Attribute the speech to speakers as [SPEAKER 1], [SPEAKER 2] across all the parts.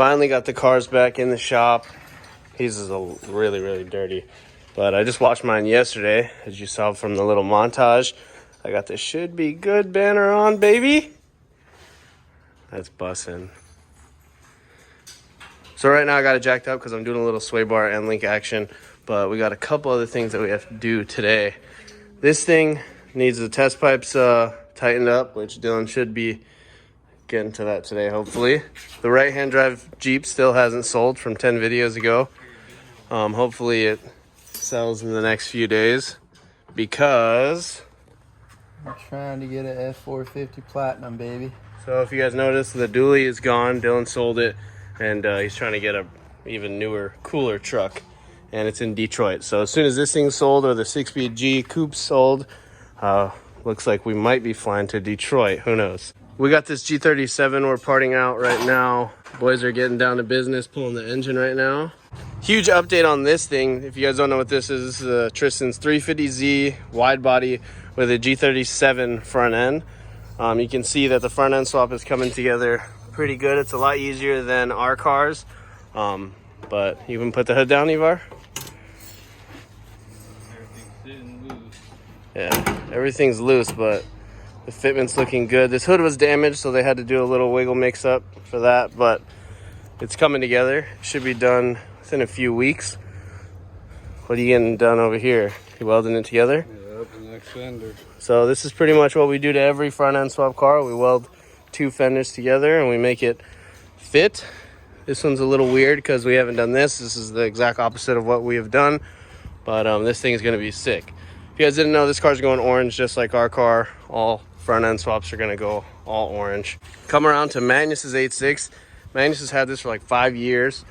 [SPEAKER 1] finally got the cars back in the shop. His is really, really dirty. But I just washed mine yesterday, as you saw from the little montage. I got the should be good banner on, baby. That's bussin'. So right now I got it jacked up because I'm doing a little sway bar and link action. But we got a couple other things that we have to do today. This thing needs the test pipes tightened up, which Dylan should be getting to that today, hopefully. The right-hand drive Jeep still hasn't sold from 10 videos ago. Hopefully it sells in the next few days because
[SPEAKER 2] I'm trying to get an F450 Platinum, baby.
[SPEAKER 1] So if you guys notice, the dually is gone. Dylan sold it, and he's trying to get a even newer, cooler truck, and it's in Detroit. So as soon as this thing's sold or the 6-speed G coupe's sold, looks like we might be flying to Detroit. Who knows? We got this G37 we're parting out right now. Boys are getting down to business, pulling the engine right now. Huge update on this thing. If you guys don't know what this is Tristan's 350Z wide body with a G37 front end. You can see that the front end swap is coming together pretty good. It's a lot easier than our cars. But you can put the hood down, Ivar.
[SPEAKER 2] Everything's sitting loose.
[SPEAKER 1] Yeah, everything's loose, but the fitment's looking good. This hood was damaged, so they had to do a little wiggle mix up for that, but it's coming together. It should be done within a few weeks. What are you getting done over here? You welding it together?
[SPEAKER 2] Yep, the next fender.
[SPEAKER 1] So this is pretty much what we do to every front end swap car. We weld two fenders together and we make it fit. This one's a little weird because we haven't done this. This is the exact opposite of what we have done, but this thing is going to be sick. If you guys didn't know, this car's going orange just like our car. All front end swaps are going to go all orange. Come around to Magnus's 8.6. Magnus has had this for like 5 years,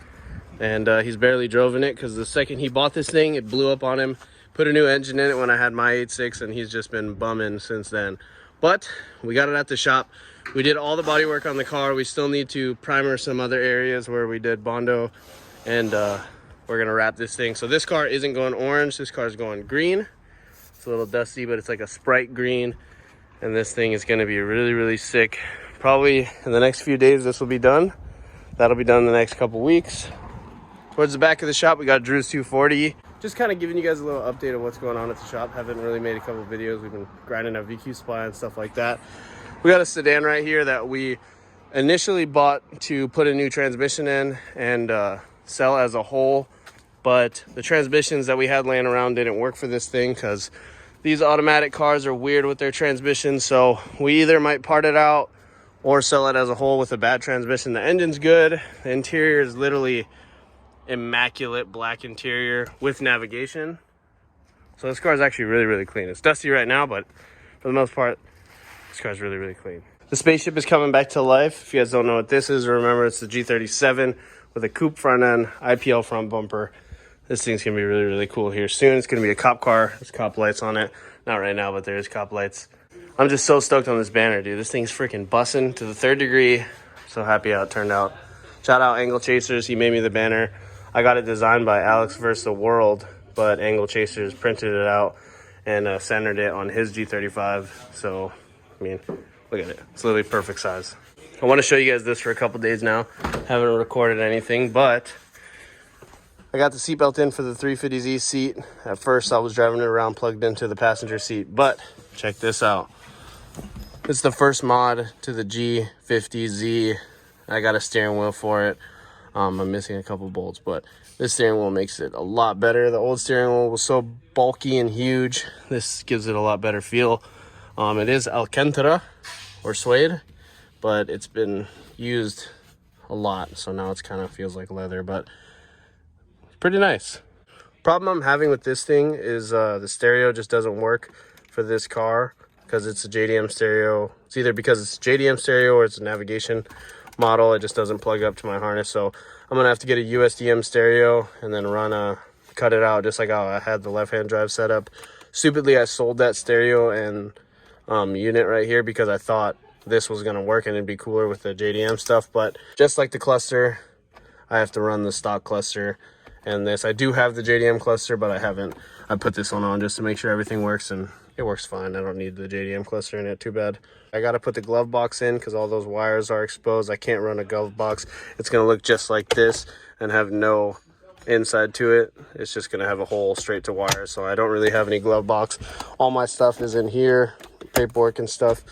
[SPEAKER 1] and he's barely drove in it because the second he bought this thing, it blew up on him. Put a new engine in it when I had my 8.6, and he's just been bumming since then. But we got it at the shop. We did all the body work on the car. We still need to primer some other areas where we did Bondo, and we're gonna wrap this thing. So this car isn't going orange, this car is going green. It's a little dusty, but it's like a Sprite green, and this thing is gonna be really, really sick. Probably in the next few days this will be done. That'll be done in the next couple weeks. Towards the back of the shop, we got Drew's 240. Just kind of giving you guys a little update of what's going on at the shop. Haven't really made a couple of videos. We've been grinding out VQ supply and stuff like that. We got a sedan right here that we initially bought to put a new transmission in and sell as a whole. But the transmissions that we had laying around didn't work for this thing because these automatic cars are weird with their transmissions. So we either might part it out or sell it as a whole with a bad transmission. The engine's good. The interior is literally immaculate black interior with navigation. So this car is actually really, really clean. It's dusty right now, but for the most part, this car's really, really clean. The spaceship is coming back to life. If you guys don't know what this is, remember it's the G37 with a coupe front end, IPL front bumper. This thing's gonna be really, really cool here soon. It's gonna be a cop car. There's cop lights on it. Not right now, but there's cop lights. I'm just so stoked on this banner, dude. This thing's freaking bussin' to the 3rd degree. So happy how it turned out. Shout out Angle Chasers. He made me the banner. I got it designed by Alex vs. the World, but Angle Chasers printed it out and centered it on his G35. So, I mean, look at it. It's literally perfect size. I want to show you guys this for a couple days now. Haven't recorded anything, but I got the seatbelt in for the 350Z seat. At first, I was driving it around plugged into the passenger seat, but check this out. It's the first mod to the G50Z. I got a steering wheel for it. I'm missing a couple bolts, but this steering wheel makes it a lot better. The old steering wheel was so bulky and huge. This gives it a lot better feel. It is Alcantara or suede, but it's been used a lot, so now it's kind of feels like leather, but it's pretty nice. Problem I'm having with this thing is the stereo just doesn't work for this car because it's a JDM stereo. It's either because it's JDM stereo or it's a navigation model. It just doesn't plug up to my harness, so I'm gonna have to get a USDM stereo and then cut it out just like how I had the left-hand drive set up. Stupidly, I sold that stereo and unit right here because I thought this was gonna work and it'd be cooler with the JDM stuff, but just like the cluster, I have to run the stock cluster and this. I do have the JDM cluster, but I haven't. I put this one on just to make sure everything works, and it works fine. I don't need the JDM cluster in it too bad. I got to put the glove box in because all those wires are exposed. I can't run a glove box. It's going to look just like this and have no inside to it. It's just going to have a hole straight to wire. So I don't really have any glove box. All my stuff is in here, paperwork and stuff.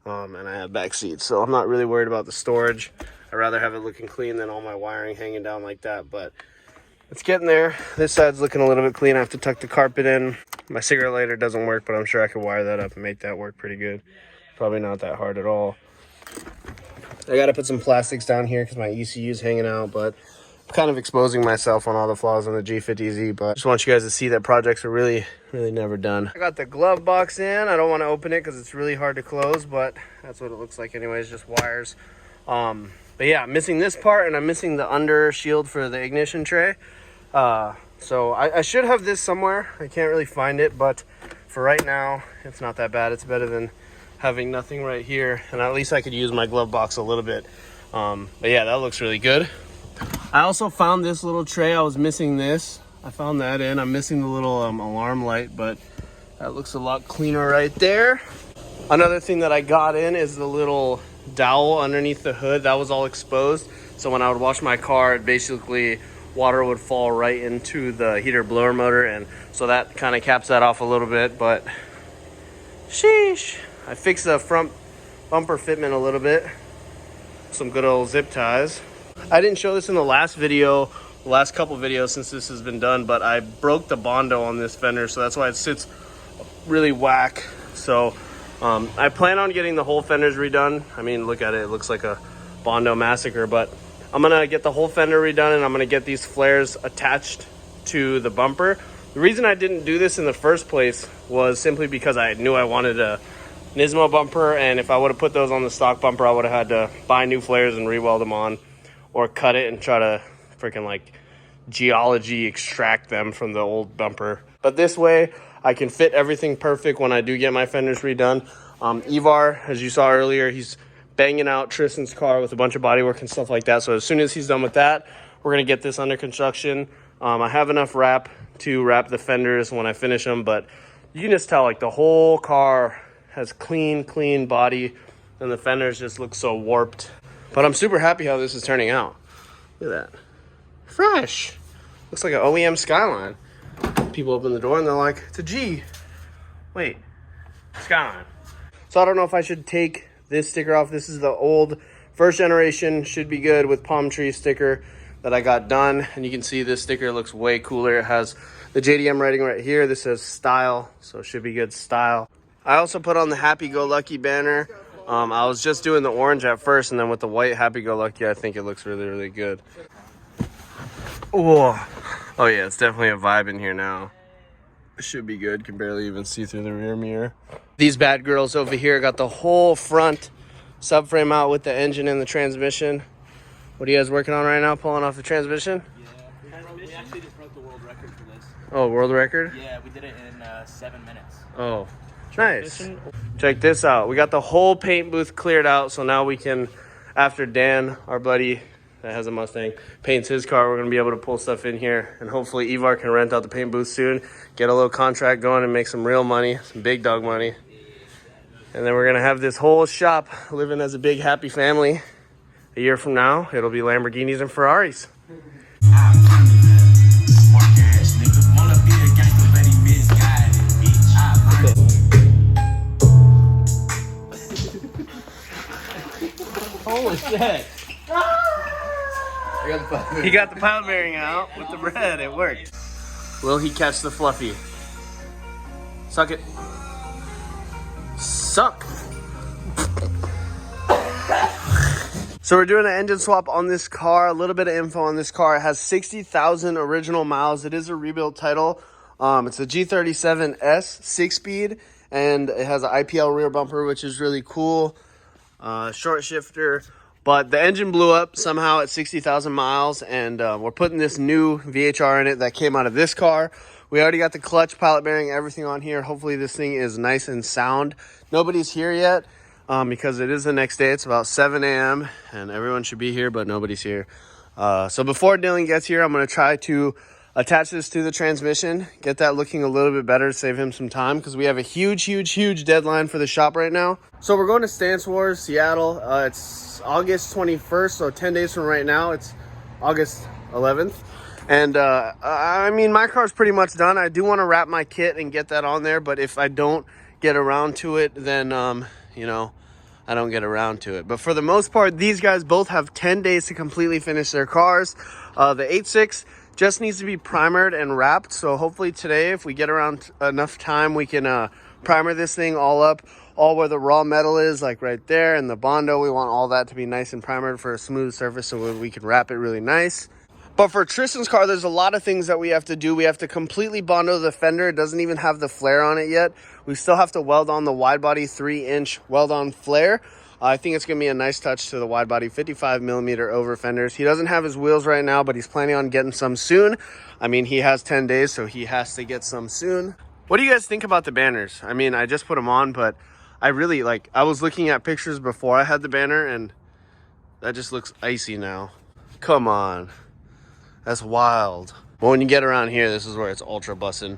[SPEAKER 1] And I have back seats. So I'm not really worried about the storage. I'd rather have it looking clean than all my wiring hanging down like that. But it's getting there. This side's looking a little bit clean. I have to tuck the carpet in. My cigarette lighter doesn't work, but I'm sure I could wire that up and make that work pretty good. Probably not that hard at all. I got to put some plastics down here because my ECU is hanging out, but I'm kind of exposing myself on all the flaws on the G50Z. But I just want you guys to see that projects are really never done. I got the glove box in. I don't want to open it because it's really hard to close, but that's what it looks like anyways, just wires. But yeah, I'm missing this part, and I'm missing the under shield for the ignition tray. So I should have this somewhere. I can't really find it, but for right now, it's not that bad. It's better than having nothing right here, and at least I could use my glove box a little bit. But yeah, that looks really good. I also found this little tray. I was missing this. I found that in. I'm missing the little alarm light, but that looks a lot cleaner right there. Another thing that I got in is the little dowel underneath the hood. That was all exposed, so when I would wash my car, it basically water would fall right into the heater blower motor, and so that kind of caps that off a little bit. But sheesh, I fixed the front bumper fitment a little bit, some good old zip ties. I didn't show this in the last video, the last couple videos since this has been done, but I broke the Bondo on this fender, so that's why it sits really whack. So I plan on getting the whole fenders redone. I mean, look at it, it looks like a Bondo massacre, but I'm gonna get the whole fender redone, and I'm gonna get these flares attached to the bumper. The reason I didn't do this in the first place was simply because I knew I wanted a Nismo bumper, and if I would have put those on the stock bumper, I would have had to buy new flares and re-weld them on, or cut it and try to freaking like geology extract them from the old bumper. But this way, I can fit everything perfect when I do get my fenders redone. Ivar, as you saw earlier, he's banging out Tristan's car with a bunch of bodywork and stuff like that. So as soon as he's done with that, we're gonna get this under construction. I have enough wrap to wrap the fenders when I finish them, but you can just tell like the whole car has clean body, and the fenders just look so warped. But I'm super happy how this is turning out. Look at that, fresh. Looks like an OEM Skyline. People open the door and they're like, it's a G. Wait, Skyline. So I don't know if I should take this sticker off. This is the old first generation, should be good, with palm tree sticker that I got done. And you can see this sticker looks way cooler. It has the JDM writing right here. This says style, so it should be good style. I also put on the happy-go-lucky banner. I was just doing the orange at first, and then with the white happy-go-lucky, I think it looks really good. Oh yeah, it's definitely a vibe in here now. It should be good. Can barely even see through the rear mirror. These bad girls over here got the whole front subframe out with the engine and the transmission. What are you guys working on right now? Pulling off the transmission?
[SPEAKER 3] Yeah, we actually just broke the world record for this.
[SPEAKER 1] Oh, world record?
[SPEAKER 3] Yeah, we did it in 7 minutes.
[SPEAKER 1] Oh, nice. Check this out. We got the whole paint booth cleared out, so now we can, after Dan, our buddy that has a Mustang, paints his car, we're going to be able to pull stuff in here, and hopefully Ivar can rent out the paint booth soon, get a little contract going, and make some real money, some big dog money. And then we're going to have this whole shop living as a big happy family. A year from now, it'll be Lamborghinis and Ferraris.
[SPEAKER 3] Holy shit!
[SPEAKER 1] He got the pilot bearing out with the bread. It worked. Will he catch the fluffy? Suck it. Suck. So we're doing an engine swap on this car. A little bit of info on this car. It has 60,000 original miles. It is a rebuild title. It's a G37S 6-speed, and it has an IPL rear bumper, which is really cool. Short shifter. But the engine blew up somehow at 60,000 miles, and we're putting this new VHR in it that came out of this car. We already got the clutch, pilot bearing, everything on here. Hopefully this thing is nice and sound. Nobody's here yet because it is the next day. It's about 7 a.m. and everyone should be here, but nobody's here. So before Dylan gets here, I'm going to try to attach this to the transmission, get that looking a little bit better, save him some time because we have a huge deadline for the shop right now. So we're going to Stance Wars, Seattle. It's August 21st, so 10 days from right now. It's August 11th. And I mean, my car's pretty much done. I do want to wrap my kit and get that on there, but if I don't get around to it, then, you know, I don't get around to it. But for the most part, these guys both have 10 days to completely finish their cars. The 8.6 just needs to be primered and wrapped. So hopefully today, if we get around enough time, we can primer this thing all up, all where the raw metal is, like right there, and the Bondo. We want all that to be nice and primered for a smooth surface so we can wrap it really nice. But for Tristan's car, there's a lot of things that we have to do. We have to completely Bondo the fender. It doesn't even have the flare on it yet. We still have to weld on the wide body 3-inch weld on flare. I think it's going to be a nice touch to the wide body 55mm over fenders. He doesn't have his wheels right now, but he's planning on getting some soon. I mean, he has 10 days, so he has to get some soon. What do you guys think about the banners? I mean, I just put them on, but I really like, I was looking at pictures before I had the banner, and that just looks icy now. Come on. That's wild. But when you get around here, this is where it's ultra bussin'.